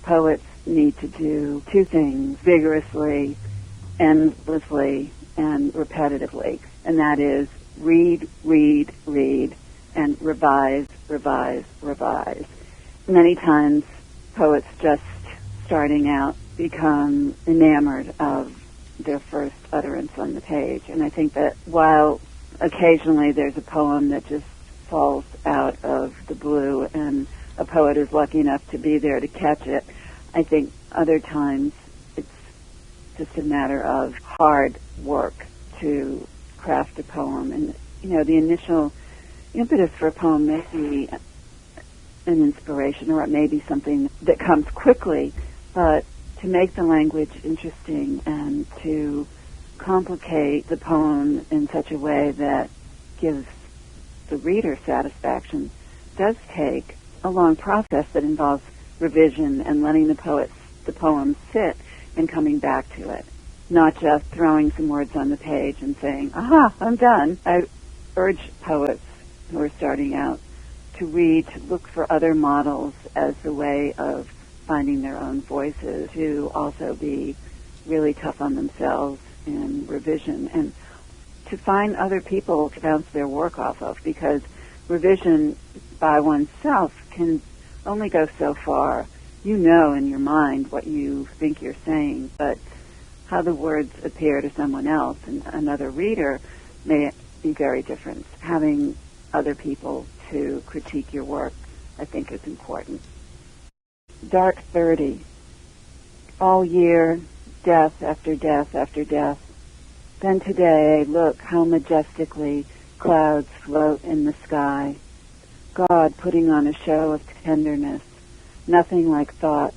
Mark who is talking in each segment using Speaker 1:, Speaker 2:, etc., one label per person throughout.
Speaker 1: poets need to do two things vigorously, endlessly, and repetitively, and that is read, read, read, and revise, revise, revise. Many times poets just starting out become enamored of their first utterance on the page, and I think that while occasionally there's a poem that just falls out of the blue and a poet is lucky enough to be there to catch it, I think other times it's just a matter of hard work to craft a poem. And, the initial impetus for a poem may be an inspiration, or it may be something that comes quickly, but to make the language interesting and to complicate the poem in such a way that gives the reader satisfaction does take a long process that involves revision and letting the poem sit and coming back to it, not just throwing some words on the page and saying, aha, I'm done. I urge poets who are starting out to read, to look for other models as a way of finding their own voices, to also be really tough on themselves in revision, and to find other people to bounce their work off of, because revision by oneself can only go so far. You know in your mind what you think you're saying, but how the words appear to someone else and another reader may be very different. Having other people to critique your work, I think, is important. Dark 30. All year, death after death after death. Then today, look how majestically clouds float in the sky. God putting on a show of tenderness, nothing like thoughts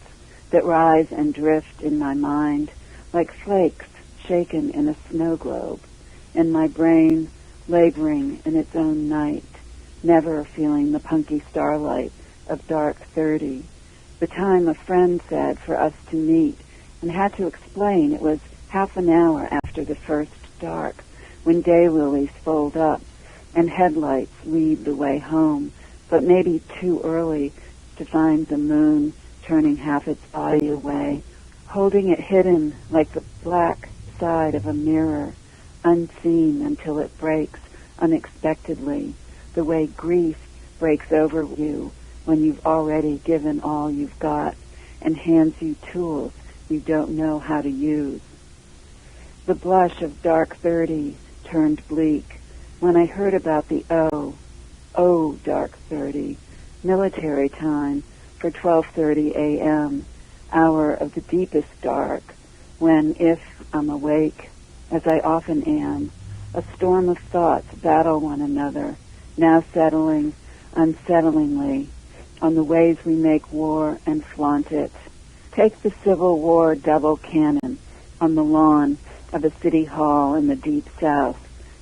Speaker 1: that rise and drift in my mind, like flakes shaken in a snow globe, and my brain laboring in its own night, never feeling the punky starlight of dark 30. The time a friend said for us to meet, and had to explain it was half an hour after the first dark, when daylilies fold up and headlights lead the way home, but maybe too early to find the moon turning half its body away, holding it hidden like the black side of a mirror, unseen until it breaks unexpectedly, the way grief breaks over you when you've already given all you've got and hands you tools you don't know how to use. The blush of dark 30 turned bleak when I heard about the dark 30, military time for 12:30 a.m., hour of the deepest dark, when, if I'm awake, as I often am, a storm of thoughts battle one another, now settling unsettlingly on the ways we make war and flaunt it. Take the Civil War double cannon on the lawn of a city hall in the deep South,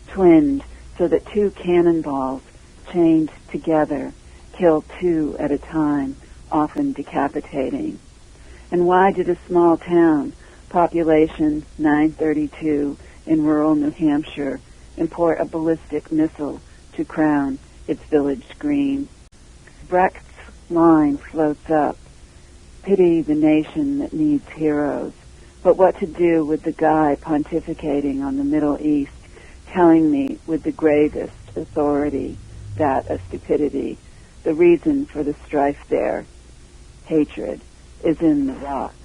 Speaker 1: twinned so that two cannonballs chained together kill two at a time, often decapitating. And why did a small town, population 932 in rural New Hampshire, import a ballistic missile to crown its village green? Brecht's line floats up, pity the nation that needs heroes, but what to do with the guy pontificating on the Middle East, telling me with the gravest authority that a stupidity, the reason for the strife there, hatred, is in the rock.